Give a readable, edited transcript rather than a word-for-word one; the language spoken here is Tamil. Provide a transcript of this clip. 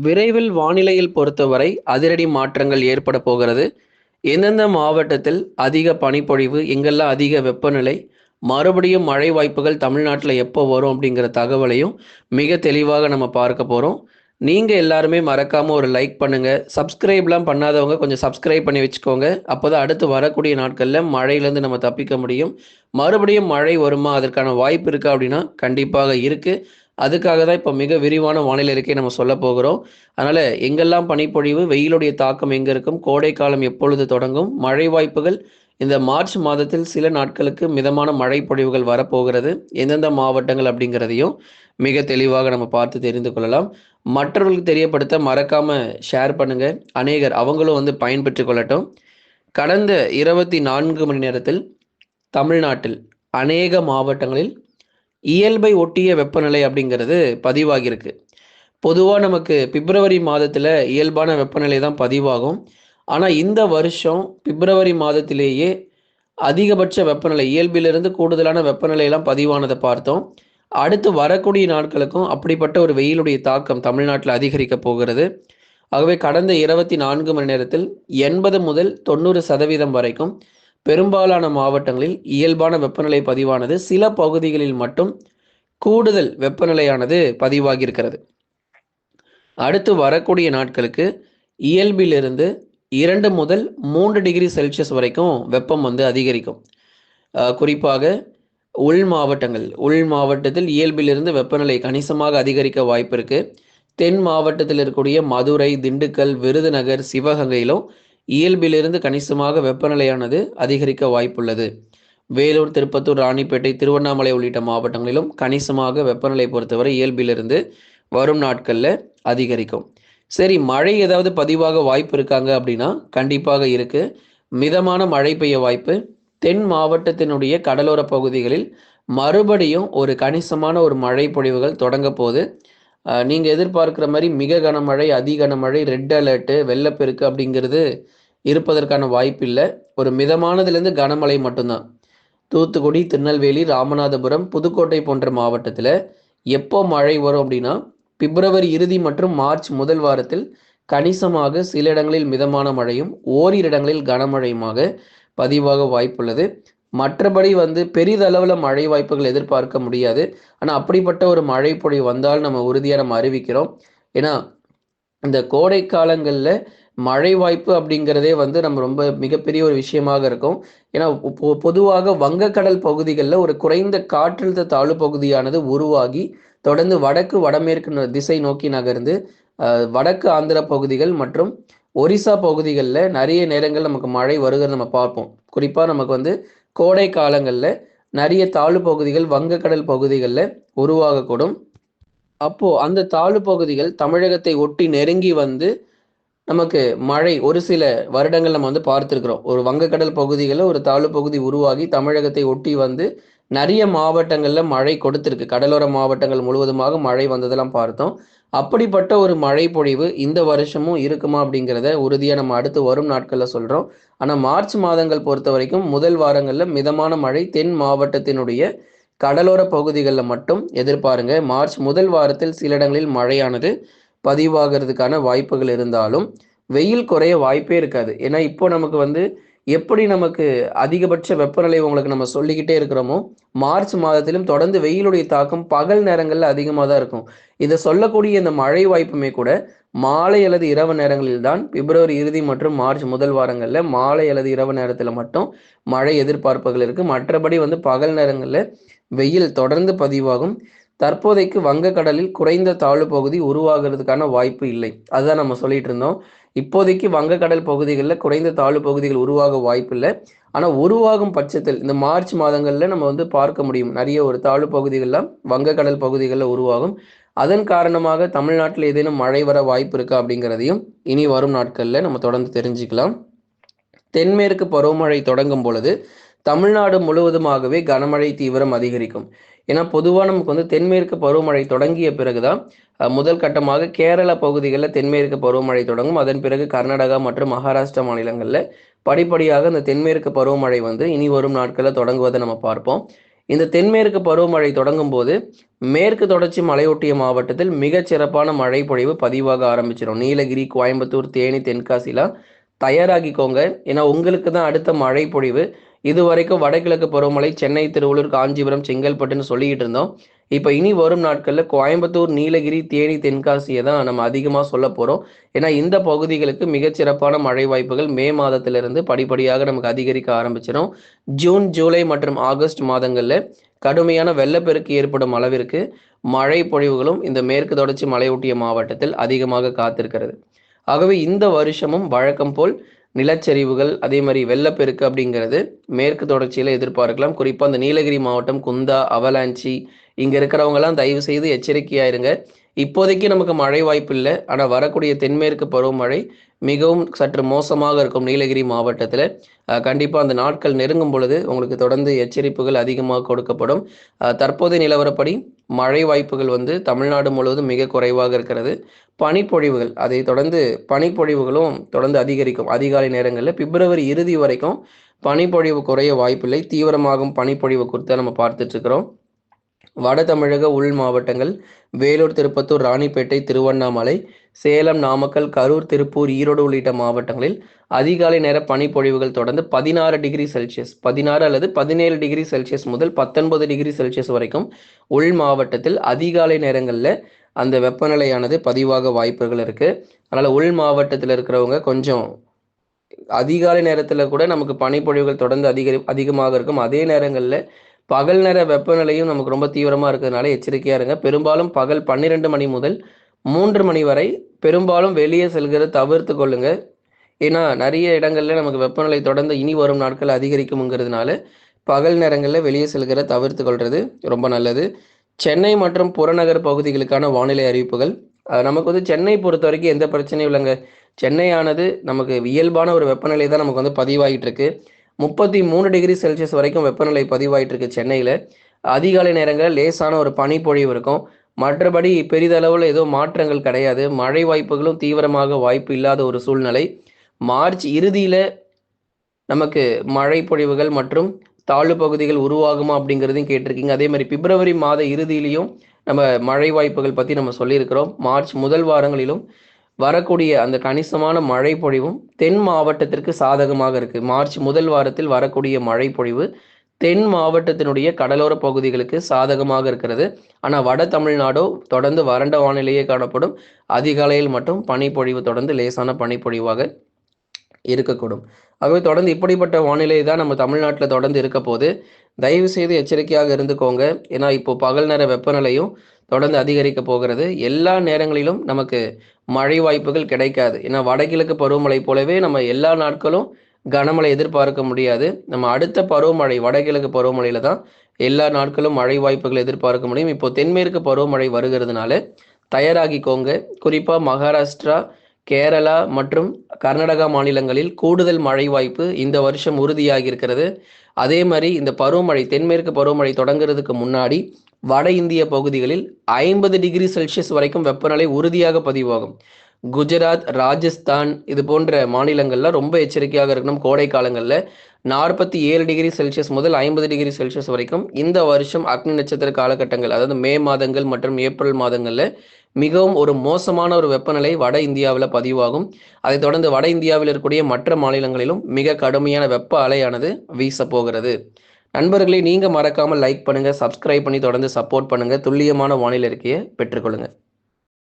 விரைவில் வானிலையில் பொறுத்தவரை அதிரடி மாற்றங்கள் ஏற்பட போகிறது. எந்தெந்த மாவட்டத்தில் அதிக பனிப்பொழிவு, எங்கெல்லாம் அதிக வெப்பநிலை, மறுபடியும் மழை வாய்ப்புகள் தமிழ்நாட்டில் எப்போ வரும் அப்படிங்கிற தகவலையும் மிக தெளிவாக நம்ம பார்க்க போகிறோம். நீங்கள் எல்லாருமே மறக்காமல் ஒரு லைக் பண்ணுங்கள். சப்ஸ்கிரைப்லாம் பண்ணாதவங்க கொஞ்சம் சப்ஸ்கிரைப் பண்ணி வச்சுக்கோங்க. அப்போ தான் அடுத்து வரக்கூடிய நாட்களில் மழையிலேருந்து நம்ம தப்பிக்க முடியும். மறுபடியும் மழை வருமா, அதற்கான வாய்ப்பு இருக்கா அப்படின்னா கண்டிப்பாக இருக்குது. அதுக்காக தான் இப்போ மிக விரிவான வானிலை அறிக்கை நம்ம சொல்ல போகிறோம். அதனால் எங்கெல்லாம் பனிப்பொழிவு, வெயிலுடைய தாக்கம் எங்கே இருக்கும், கோடை காலம் எப்பொழுது தொடங்கும், மழை வாய்ப்புகள் இந்த மார்ச் மாதத்தில் சில நாட்களுக்கு மிதமான மழை பொழிவுகள் வரப்போகிறது, எந்தெந்த மாவட்டங்கள் அப்படிங்கிறதையும் மிக தெளிவாக நம்ம பார்த்து தெரிந்து கொள்ளலாம். மற்றவர்களுக்கு தெரியப்படுத்த மறக்காம ஷேர் பண்ணுங்க. அநேகர் அவங்களும் பயன்பெற்று கொள்ளட்டும். கடந்த 24 மணி நேரத்தில் தமிழ்நாட்டில் அநேக மாவட்டங்களில் இயல்பை ஒட்டிய வெப்பநிலை அப்படிங்கிறது பதிவாகியிருக்கு. பொதுவா நமக்கு பிப்ரவரி மாதத்துல இயல்பான வெப்பநிலை தான் பதிவாகும். ஆனா, இந்த வருஷம் பிப்ரவரி மாதத்திலேயே அதிகபட்ச வெப்பநிலை இயல்பிலிருந்து கூடுதலான வெப்பநிலையெல்லாம் பதிவானத பார்த்தோம். அடுத்து வரக்கூடிய நாட்களுக்கும் அப்படிப்பட்ட ஒரு வெயிலுடைய தாக்கம் தமிழ்நாட்டில அதிகரிக்கப் போகிறது. ஆகவே கடந்த 24 மணி நேரத்தில் 80 முதல் 90% வரைக்கும் பெரும்பாலான மாவட்டங்களில் இயல்பான வெப்பநிலை பதிவானது. சில பகுதிகளில் மட்டும் கூடுதல் வெப்பநிலையானது பதிவாகியிருக்கிறது. அடுத்து வரக்கூடிய நாட்களுக்கு இயல்பிலிருந்து 2 முதல் 3 டிகிரி செல்சியஸ் வரைக்கும் வெப்பம் அதிகரிக்கும். குறிப்பாக உள் மாவட்டத்தில் இயல்பிலிருந்து வெப்பநிலை கணிசமாக அதிகரிக்க வாய்ப்பு இருக்கு. தென் மாவட்டத்தில் இருக்கக்கூடிய மதுரை, திண்டுக்கல், விருதுநகர், சிவகங்கையிலும் இயல்பிலிருந்து கணிசமாக வெப்பநிலையானது அதிகரிக்க வாய்ப்புள்ளது. வேலூர், திருப்பத்தூர், ராணிப்பேட்டை, திருவண்ணாமலை உள்ளிட்ட மாவட்டங்களிலும் கணிசமாக வெப்பநிலை பொறுத்தவரை இயல்பிலிருந்து வரும் நாட்களில் அதிகரிக்கும். சரி, மழை ஏதாவது பதிவாக வாய்ப்பு இருக்காங்க அப்படின்னா கண்டிப்பாக இருக்கு. மிதமான மழை பெய்ய வாய்ப்பு. தென் மாவட்டத்தினுடைய கடலோர பகுதிகளில் மறுபடியும் ஒரு கணிசமான ஒரு மழை பொழிவுகள் தொடங்க போகுது. நீங்கள் எதிர்பார்க்குற மாதிரி மிக கனமழை, அதி கனமழை, ரெட் அலர்ட்டு, வெள்ளப்பெருக்கு அப்படிங்கிறது இருப்பதற்கான வாய்ப்பு இல்லை. ஒரு மிதமானதுலேருந்து கனமழை மட்டும்தான். தூத்துக்குடி, திருநெல்வேலி, ராமநாதபுரம், புதுக்கோட்டை போன்ற மாவட்டத்தில் எப்போ மழை வரும் அப்படின்னா பிப்ரவரி இறுதி மற்றும் மார்ச் முதல் வாரத்தில் கணிசமாக சில இடங்களில் மிதமான மழையும் ஓரிரு இடங்களில் கனமழையுமாக பதிவாக வாய்ப்புள்ளது. மற்றபடி பெரிதளவில் மழை வாய்ப்புகள் எதிர்பார்க்க முடியாது. ஆனால் அப்படிப்பட்ட ஒரு மழை பொழிவு வந்தால் நம்ம உறுதியாக நம்ம அறிவிக்கிறோம். ஏன்னா இந்த கோடை காலங்களில் மழை வாய்ப்பு அப்படிங்கிறதே நம்ம ரொம்ப மிகப்பெரிய ஒரு விஷயமாக இருக்கும். ஏன்னா பொதுவாக வங்கக்கடல் பகுதிகளில் ஒரு குறைந்த காற்றழுத்த தாழ்வு பகுதியானது உருவாகி தொடர்ந்து வடக்கு வடமேற்கு திசை நோக்கி நகர்ந்து வடக்கு ஆந்திர பகுதிகள் மற்றும் ஒரிசா பகுதிகளில் நிறைய நேரங்கள் நமக்கு மழை வருகிறது நம்ம பார்ப்போம். குறிப்பாக நமக்கு கோடை காலங்களில் நிறைய தாழ்வு பகுதிகள் வங்கக்கடல் பகுதிகளில் உருவாகக்கூடும். அப்போது அந்த தாழ்வு பகுதிகள் தமிழகத்தை ஒட்டி நெருங்கி நமக்கு மழை ஒரு சில வருடங்கள் நம்ம பார்த்துருக்குறோம். ஒரு வங்கக்கடல் பகுதிகளில் ஒரு தாழ்வு பகுதி உருவாகி தமிழகத்தை ஒட்டி நிறைய மாவட்டங்களில் மழை கொடுத்துருக்கு. கடலோர மாவட்டங்கள் முழுவதுமாக மழை வந்ததெல்லாம் பார்த்தோம். அப்படிப்பட்ட ஒரு மழை பொழிவு இந்த வருஷமும் இருக்குமா அப்படிங்கிறத உறுதியாக நம்ம அடுத்து வரும் நாட்களில் சொல்கிறோம். ஆனால் மார்ச் மாதங்கள் பொறுத்த வரைக்கும் முதல் வாரங்களில் மிதமான மழை தென் மாவட்டத்தினுடைய கடலோர பகுதிகளில் மட்டும் எதிர்பாருங்க. மார்ச் முதல் வாரத்தில் சில இடங்களில் மழையானது பதிவாகிறதுக்கான வாய்ப்புகள் இருந்தாலும் வெயில் குறைய வாய்ப்பே இருக்காது. ஏன்னா இப்போ நமக்கு எப்படி நமக்கு அதிகபட்ச வெப்பநிலை உங்களுக்கு நம்ம சொல்லிக்கிட்டே இருக்கிறோமோ, மார்ச் மாதத்திலும் தொடர்ந்து வெயிலுடைய தாக்கம் பகல் நேரங்களில் அதிகமாக தான் இருக்கும். இதை சொல்லக்கூடிய இந்த மழை வாய்ப்புமே கூட மாலை அல்லது இரவு நேரங்களில் தான். பிப்ரவரி இறுதி மற்றும் மார்ச் முதல் வாரங்களில் மாலை அல்லது இரவு நேரத்தில் மட்டும் மழை எதிர்பார்ப்புகள் இருக்கு. மற்றபடி பகல் நேரங்களில் வெயில் தொடர்ந்து பதிவாகும். தற்போதைக்கு வங்கக்கடலில் குறைந்த தாழ்வு பகுதி உருவாகிறதுக்கான வாய்ப்பு இல்லை. அதுதான் நம்ம சொல்லிட்டு இருந்தோம். இப்போதைக்கு வங்கக்கடல் பகுதிகளில் குறைந்த தாழ்வு பகுதிகள் உருவாக வாய்ப்பு இல்லை. ஆனால் உருவாகும் பட்சத்தில் இந்த மார்ச் மாதங்களில் நம்ம பார்க்க முடியும். நிறைய ஒரு தாழ்வு பகுதிகள்லாம் வங்கக்கடல் பகுதிகளில் உருவாகும். அதன் காரணமாக தமிழ்நாட்டில் ஏதேனும் மழை வர வாய்ப்பு இருக்கா அப்படிங்கிறதையும் இனி வரும் நாட்களில் நம்ம தொடர்ந்து தெரிஞ்சுக்கலாம். தென்மேற்கு பருவமழை தொடங்கும் பொழுது தமிழ்நாடு முழுவதுமாகவே கனமழை தீவிரம் அதிகரிக்கும். ஏன்னா பொதுவாக நமக்கு தென்மேற்கு பருவமழை தொடங்கிய பிறகுதான் முதல் கட்டமாக கேரள பகுதிகளில் தென்மேற்கு பருவமழை தொடங்கும். அதன் பிறகு கர்நாடகா மற்றும் மகாராஷ்டிரா மாநிலங்களில் படிப்படியாக இந்த தென்மேற்கு பருவமழை இனி வரும் நாட்களில் தொடங்குவதை நம்ம பார்ப்போம். இந்த தென்மேற்கு பருவமழை தொடங்கும் போது மேற்கு தொடர்ச்சி மலையொட்டிய மாவட்டத்தில் மிகச் சிறப்பான மழை பொழிவு பதிவாக ஆரம்பிச்சிடும். நீலகிரி, கோயம்புத்தூர், தேனி, தென்காசிலாம் தயாராகிக்கோங்க. ஏன்னா உங்களுக்கு தான் அடுத்த மழை பொழிவு. இதுவரைக்கும் வடகிழக்கு பருவமழை சென்னை, திருவள்ளூர், காஞ்சிபுரம், செங்கல்பட்டுன்னு சொல்லிக்கிட்டு இருந்தோம். இப்போ இனி வரும் நாட்களில் கோயம்புத்தூர், நீலகிரி, தேனி, தென்காசியை தான் நம்ம அதிகமாக சொல்ல போகிறோம். ஏன்னா இந்த பகுதிகளுக்கு மிகச்சிறப்பான மழை வாய்ப்புகள் மே மாதத்திலிருந்து படிப்படியாக நமக்கு அதிகரிக்க ஆரம்பிச்சிடும். ஜூன், ஜூலை மற்றும் ஆகஸ்ட் மாதங்களில் கடுமையான வெள்ளப்பெருக்கு ஏற்படும் அளவிற்கு மழை பொழிவுகளும் இந்த மேற்கு தொடர்ச்சி மலையொட்டிய மாவட்டத்தில் அதிகமாக காத்திருக்கிறது. ஆகவே இந்த வருஷமும் வழக்கம் போல் நிலச்சரிவுகள் அதே மாதிரி வெள்ளப்பெருக்கு அப்படிங்கிறது மேற்கு தொடர்ச்சியில் எதிர்பார்க்கலாம். குறிப்பாக அந்த நீலகிரி மாவட்டம், குந்தா, அவலாஞ்சி இங்கே இருக்கிறவங்கலாம் தயவு செய்து எச்சரிக்கையாயிருங்க. இப்போதைக்கு நமக்கு மழை வாய்ப்பு இல்லை. ஆனால் வரக்கூடிய தென்மேற்கு பருவமழை மிகவும் சற்று மோசமாக இருக்கும் நீலகிரி மாவட்டத்தில். கண்டிப்பாக அந்த நாட்கள் நெருங்கும் பொழுது உங்களுக்கு தொடர்ந்து எச்சரிப்புகள் அதிகமாக கொடுக்கப்படும். தற்போதைய நிலவரப்படி மழை வாய்ப்புகள் தமிழ்நாடு முழுவதும் மிக குறைவாக இருக்கிறது. பனிப்பொழிவுகள் அதை தொடர்ந்து பனிப்பொழிவுகளும் தொடர்ந்து அதிகரிக்கும். அதிகாலை நேரங்களில் பிப்ரவரி இறுதி வரைக்கும் பனிப்பொழிவு குறைய வாய்ப்பில்லை. தீவிரமாகும் பனிப்பொழிவு குறித்து நம்ம பார்த்துட்டு இருக்கிறோம். வட தமிழக உள் மாவட்டங்கள் வேலூர், திருப்பத்தூர், ராணிப்பேட்டை, திருவண்ணாமலை, சேலம், நாமக்கல், கரூர், திருப்பூர், ஈரோடு உள்ளிட்ட மாவட்டங்களில் அதிகாலை நேர பனிப்பொழிவுகள் தொடர்ந்து 16 டிகிரி செல்சியஸ் 16 அல்லது 17 டிகிரி செல்சியஸ் முதல் 19 டிகிரி செல்சியஸ் வரைக்கும் உள் மாவட்டத்தில் அதிகாலை நேரங்களில் அந்த வெப்பநிலையானது பதிவாக வாய்ப்புகள் இருக்குது. அதனால் உள் மாவட்டத்தில் இருக்கிறவங்க கொஞ்சம் அதிகாலை நேரத்தில் கூட நமக்கு பனிப்பொழிவுகள் தொடர்ந்து அதிகமாக இருக்கும். அதே நேரங்களில் பகல் நேர வெப்பநிலையும் நமக்கு ரொம்ப தீவிரமாக இருக்கிறதுனால எச்சரிக்கையாக இருங்க. பெரும்பாலும் பகல் 12 மணி முதல் 3 மணி வரை பெரும்பாலும் வெளியே செல்கிறத தவிர்த்து கொள்ளுங்க. ஏன்னா நிறைய இடங்களில் நமக்கு வெப்பநிலை தொடர்ந்து இனி வரும் நாட்கள் அதிகரிக்கும்ங்கிறதுனால பகல் நேரங்களில் வெளியே செல்கிறத தவிர்த்து கொள்வது ரொம்ப நல்லது. சென்னை மற்றும் புறநகர் பகுதிகளுக்கான வானிலை அறிவிப்புகள். நமக்கு சென்னை பொறுத்த வரைக்கும் எந்த பிரச்சனையும் இல்லைங்க. சென்னையானது நமக்கு இயல்பான ஒரு வெப்பநிலை தான் நமக்கு பதிவாகிட்டு இருக்கு. 33 டிகிரி செல்சியஸ் வரைக்கும் வெப்பநிலை பதிவாயிட்டு இருக்கு சென்னையில். அதிகாலை நேரங்களில் லேசான ஒரு பனிப்பொழிவு இருக்கும். மற்றபடி பெரிதளவில் எதுவும் மாற்றங்கள் கிடையாது. மழை வாய்ப்புகளும் தீவிரமாக வாய்ப்பு இல்லாத ஒரு சூழ்நிலை. மார்ச் இறுதியில் நமக்கு மழை பொழிவுகள் மற்றும் தாழ்வு பகுதிகள் உருவாகுமா அப்படிங்கிறதையும் கேட்டிருக்கீங்க. அதே மாதிரி பிப்ரவரி மாத இறுதியிலையும் நம்ம மழை வாய்ப்புகள் பற்றி நம்ம சொல்லியிருக்கிறோம். மார்ச் முதல் வாரங்களிலும் வரக்கூடிய அந்த கணிசமான மழை பொழிவும் தென் மாவட்டத்திற்கு சாதகமாக இருக்குது. மார்ச் முதல் வாரத்தில் வரக்கூடிய மழை பொழிவு தென் மாவட்டத்தினுடைய கடலோர பகுதிகளுக்கு சாதகமாக இருக்கிறது. ஆனால் வட தமிழ்நாடோ தொடர்ந்து வறண்ட வானிலையே காணப்படும். அதிகாலையில் மட்டும் பனிப்பொழிவு தொடர்ந்து லேசான பனிப்பொழிவாக இருக்கக்கூடும். ஆகவே தொடர்ந்து இப்படிப்பட்ட வானிலை தான் நம்ம தமிழ்நாட்டில் தொடர்ந்து இருக்க போது. தயவு செய்து எச்சரிக்கையாக இருந்துக்கோங்க. ஏன்னா இப்போ பகல் நேர வெப்பநிலையும் தொடர்ந்து அதிகரிக்க போகிறது. எல்லா நேரங்களிலும் நமக்கு மழை வாய்ப்புகள் கிடைக்காது. ஏன்னா வடகிழக்கு பருவமழை போலவே நம்ம எல்லா நாட்களும் கனமழை எதிர்பார்க்க முடியாது. நம்ம அடுத்த பருவமழை வடகிழக்கு பருவமழையில தான் எல்லா நாட்களும் மழை வாய்ப்புகள் எதிர்பார்க்க முடியும். இப்போ தென்மேற்கு பருவமழை வருகிறதுனால தயாராகிக்கோங்க. குறிப்பாக மகாராஷ்டிரா, கேரளா மற்றும் கர்நாடகா மாநிலங்களில் கூடுதல் மழை வாய்ப்பு இந்த வருஷம் உறுதியாகி இருக்கிறது. அதே மாதிரி இந்த பருவமழை தென்மேற்கு பருவமழை தொடங்குறதுக்கு முன்னாடி வட இந்திய பகுதிகளில் 50 டிகிரி செல்சியஸ் வரைக்கும் வெப்பநிலை உறுதியாக பதிவாகும். குஜராத், ராஜஸ்தான் இது போன்ற மாநிலங்கள்ல ரொம்ப எச்சரிக்கையாக இருக்கணும். கோடை காலங்களில் 47 டிகிரி செல்சியஸ் முதல் 50 டிகிரி செல்சியஸ் வரைக்கும் இந்த வருஷம் அக்னி நட்சத்திர காலகட்டங்கள், அதாவது மே மாதங்கள் மற்றும் ஏப்ரல் மாதங்களில் மிகவும் ஒரு மோசமான ஒரு வெப்பநிலை வட இந்தியாவில் பதிவாகும். அதைத் தொடர்ந்து வட இந்தியாவில் இருக்கக்கூடிய மற்ற மாநிலங்களிலும் மிக கடுமையான வெப்ப அலையானது வீச போகிறது. நண்பர்களே, நீங்கள் மறக்காமல் லைக் பண்ணுங்கள், சப்ஸ்கிரைப் பண்ணி தொடர்ந்து சப்போர்ட் பண்ணுங்கள். துல்லியமான வானிலை அறிக்கையை பெற்றுக்கொள்ளுங்கள்.